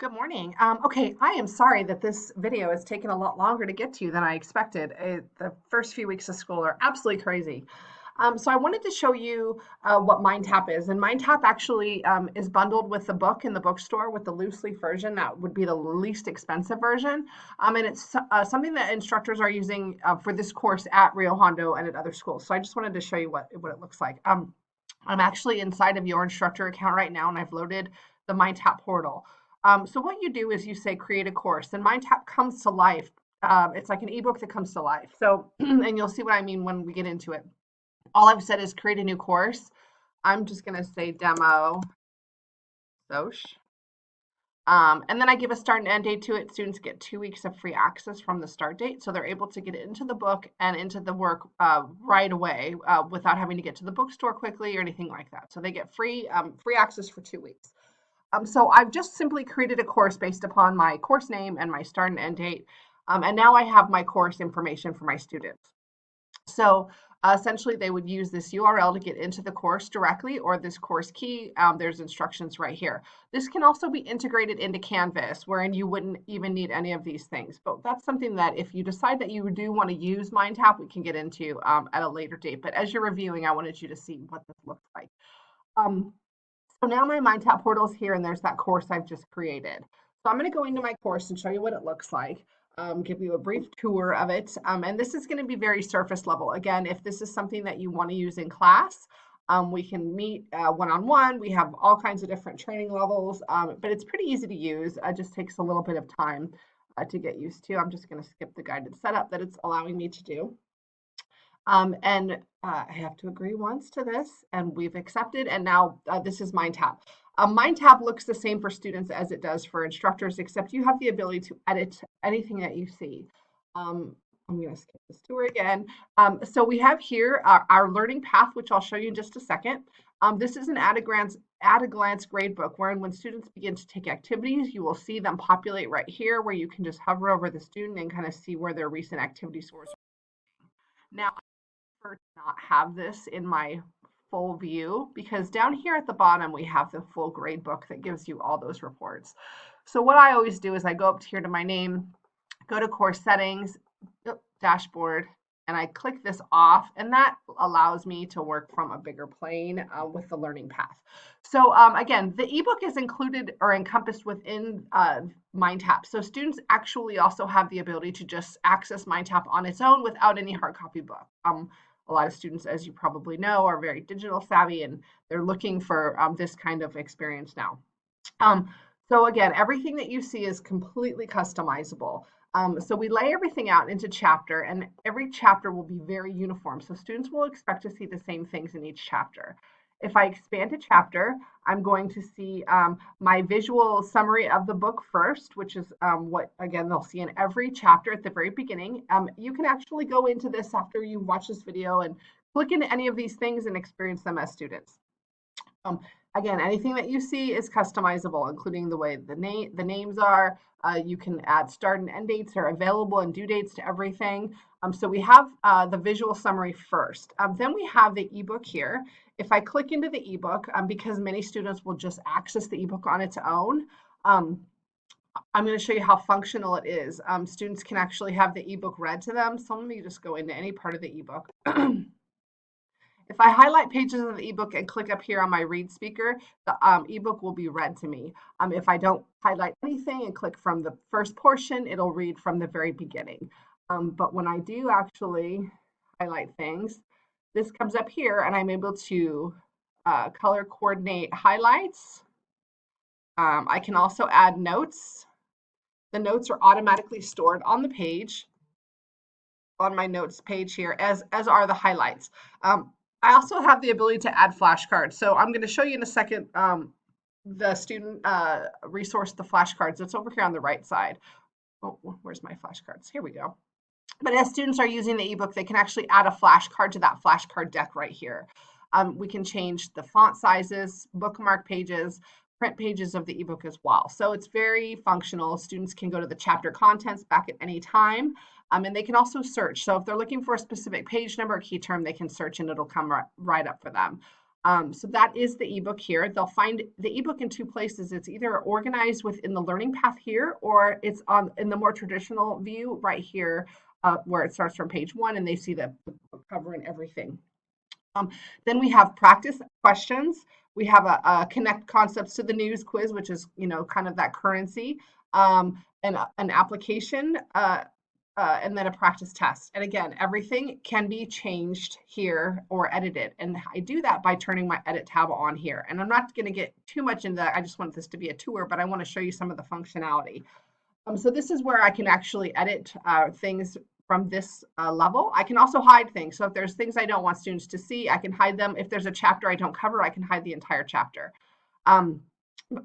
Good morning. Okay, I am sorry that this video has taken a lot longer to get to than I expected. The first few weeks of school are absolutely crazy. So I wanted to show you what MindTap is. And MindTap actually is bundled with the book in the bookstore with the loose leaf version. That would be the least expensive version. And it's something that instructors are using for this course at Rio Hondo and at other schools. So I just wanted to show you what it looks like. I'm actually inside of your instructor account right now, and I've loaded the MindTap portal. So what you do is you say create a course, and MindTap comes to life. It's like an ebook that comes to life. So, and you'll see what I mean when we get into it. All I've said is create a new course. I'm just going to say demo SOCH. And then I give a start and end date to it. Students get 2 weeks of free access from the start date. So they're able to get into the book and into the work right away without having to get to the bookstore quickly or anything like that. So they get free access for 2 weeks. So I've just simply created a course based upon my course name and my start and end date. And now I have my course information for my students. So essentially, they would use this URL to get into the course directly or this course key. There's instructions right here. This can also be integrated into Canvas, wherein you wouldn't even need any of these things. But that's something that if you decide that you do want to use MindTap, we can get into at a later date. But as you're reviewing, I wanted you to see what this looks like. So now my MindTap portal is here and there's that course I've just created. So I'm going to go into my course and show you what it looks like, give you a brief tour of it. And this is going to be very surface level. Again, if this is something that you want to use in class, we can meet one-on-one. We have all kinds of different training levels, but it's pretty easy to use. It just takes a little bit of time to get used to. I'm just going to skip the guided setup that it's allowing me to do. And I have to agree once to this, and we've accepted, and now this is MindTap. MindTap looks the same for students as it does for instructors, except you have the ability to edit anything that you see. I'm going to skip this tour again. So we have here our learning path, which I'll show you in just a second. This is an at-a-glance gradebook, wherein when students begin to take activities, you will see them populate right here, where you can just hover over the student and kind of see where their recent activity scores are. Now, to not have this in my full view because down here at the bottom we have the full grade book that gives you all those reports. So what I always do is I go up here to my name, go to course settings, dashboard, and I click this off, and that allows me to work from a bigger plane with the learning path. So again, the ebook is included or encompassed within MindTap. So students actually also have the ability to just access MindTap on its own without any hard copy book. A lot of students, as you probably know, are very digital savvy and they're looking for this kind of experience now. So again, everything that you see is completely customizable. So we lay everything out into chapter, and every chapter will be very uniform. So students will expect to see the same things in each chapter. If I expand a chapter, I'm going to see my visual summary of the book first, which is what, again, they'll see in every chapter at the very beginning. You can actually go into this after you watch this video and click into any of these things and experience them as students. Again, anything that you see is customizable, including the way the names are. You can add start and end dates are available and due dates to everything. So we have the visual summary first. Then we have the ebook here. If I click into the ebook, because many students will just access the ebook on its own, I'm going to show you how functional it is. Students can actually have the ebook read to them. So let me just go into any part of the ebook. If I highlight pages of the ebook and click up here on my read speaker, the ebook will be read to me. If I don't highlight anything and click from the first portion, it'll read from the very beginning. But when I do actually highlight things, this comes up here and I'm able to color coordinate highlights. I can also add notes. The notes are automatically stored on the page, on my notes page here, as are the highlights. I also have the ability to add flashcards. So I'm going to show you in a second the student resource, the flashcards. It's over here on the right side. Oh, where's my flashcards? Here we go. But as students are using the ebook, they can actually add a flashcard to that flashcard deck right here. We can change the font sizes, bookmark pages, print pages of the ebook as well. So it's very functional. Students can go to the chapter contents back at any time, and they can also search. So if they're looking for a specific page number or key term, they can search and it'll come right up for them. So that is the ebook here. They'll find the ebook in two places. It's either organized within the learning path here, or it's on in the more traditional view right here, where it starts from page 1 and they see the book cover and everything. Then we have practice questions. We have a connect concepts to the news quiz, which is, kind of that currency, and an application, and then a practice test. And again, everything can be changed here or edited. And I do that by turning my edit tab on here. And I'm not going to get too much into that. I just want this to be a tour, but I want to show you some of the functionality. So this is where I can actually edit things from this level. I can also hide things. So if there's things I don't want students to see, I can hide them. If there's a chapter I don't cover, I can hide the entire chapter.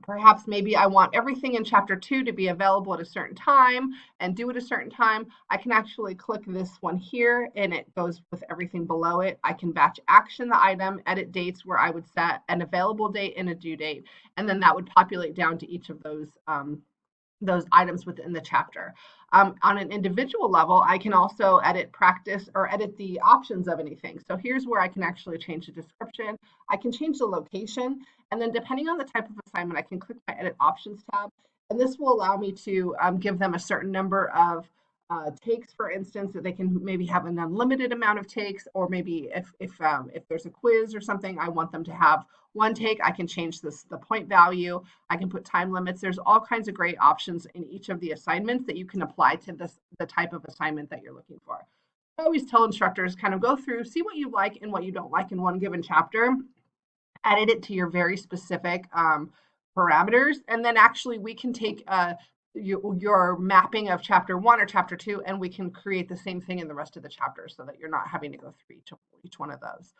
Perhaps maybe I want everything in chapter 2 to be available at a certain time and due at a certain time. I can actually click this one here and it goes with everything below it. I can batch action the item, edit dates where I would set an available date and a due date, and then that would populate down to each of those items within the chapter. On an individual level, I can also edit practice or edit the options of anything. So here's where I can actually change the description. I can change the location, and then depending on the type of assignment, I can click my edit options tab, and this will allow me to give them a certain number of takes, for instance, that they can maybe have an unlimited amount of takes, or maybe if there's a quiz or something, I want them to have one take. I can change the point value. I can put time limits. There's all kinds of great options in each of the assignments that you can apply to the type of assignment that you're looking for. I always tell instructors kind of go through, see what you like and what you don't like in one given chapter, edit it to your very specific parameters, and then actually we can take your mapping of chapter 1 or chapter 2, and we can create the same thing in the rest of the chapters so that you're not having to go through each one of those.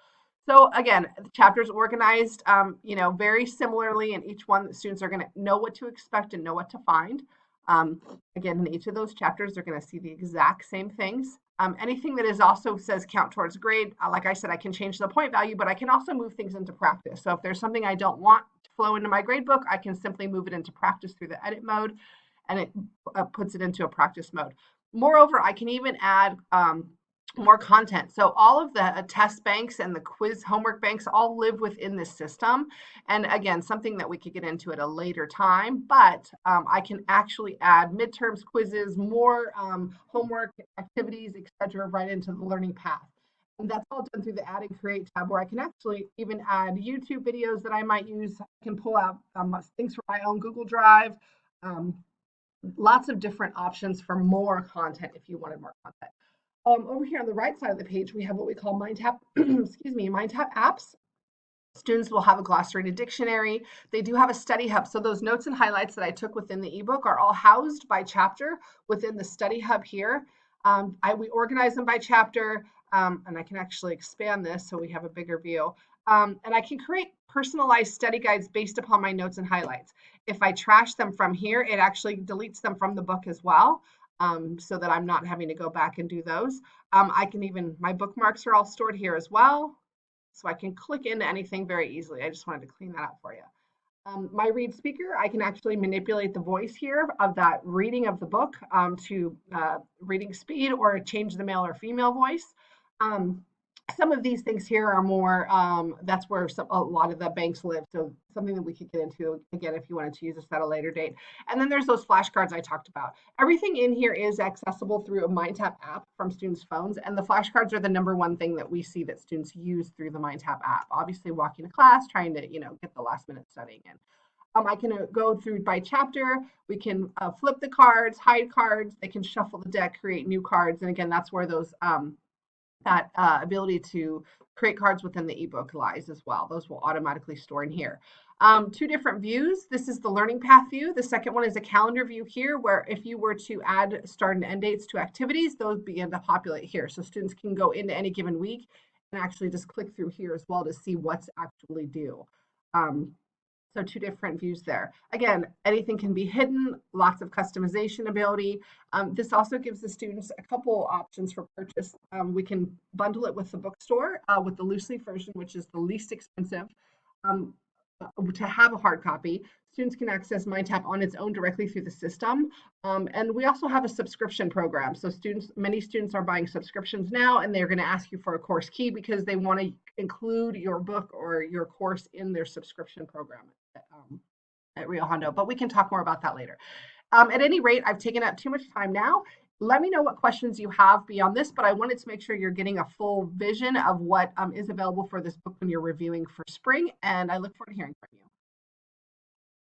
So again, the chapters organized, very similarly in each one. The students are going to know what to expect and know what to find. Again, in each of those chapters, they're going to see the exact same things. Anything that is also says count towards grade, like I said, I can change the point value, but I can also move things into practice. So if there's something I don't want to flow into my grade book, I can simply move it into practice through the edit mode, and it puts it into a practice mode. Moreover, I can even add more content. So all of the test banks and the quiz homework banks all live within this system. And again, something that we could get into at a later time, but I can actually add midterms, quizzes, more homework activities, etc., right into the learning path. And that's all done through the Add and Create tab, where I can actually even add YouTube videos that I might use. I can pull out things from my own Google Drive. Lots of different options for more content if you wanted more content. Over here on the right side of the page, we have what we call MindTap, MindTap apps. Students will have a glossary and a dictionary. They do have a study hub. So those notes and highlights that I took within the ebook are all housed by chapter within the study hub here. We organize them by chapter, and I can actually expand this so we have a bigger view. And I can create personalized study guides based upon my notes and highlights. If I trash them from here, it actually deletes them from the book as well, so that I'm not having to go back and do those. My bookmarks are all stored here as well, so I can click into anything very easily. I just wanted to clean that up for you. My read speaker, I can actually manipulate the voice here of that reading of the book to reading speed, or change the male or female voice. Some of these things here are more, that's where a lot of the banks live. So something that we could get into, again, if you wanted to use this at a later date. And then there's those flashcards I talked about. Everything in here is accessible through a MindTap app from students' phones. And the flashcards are the number one thing that we see that students use through the MindTap app. Obviously walking to class, trying to, get the last minute studying in. I can go through by chapter. We can flip the cards, hide cards. They can shuffle the deck, create new cards. And again, that's where those that ability to create cards within the ebook lies as well. Those will automatically store in here. Two different views. This is the learning path view. The second one is a calendar view here, where if you were to add start and end dates to activities, those begin to populate here. So students can go into any given week and actually just click through here as well to see what's actually due. So two different views there. Again, anything can be hidden, lots of customization ability. This also gives the students a couple options for purchase. We can bundle it with the bookstore with the loose leaf version, which is the least expensive. to have a hard copy. Students can access MindTap on its own directly through the system. And we also have a subscription program. So many students are buying subscriptions now, and they're going to ask you for a course key because they want to include your book or your course in their subscription program at Rio Hondo. But we can talk more about that later. At any rate, I've taken up too much time now. Let me know what questions you have beyond this, but I wanted to make sure you're getting a full vision of what is available for this book when you're reviewing for spring, and I look forward to hearing from you.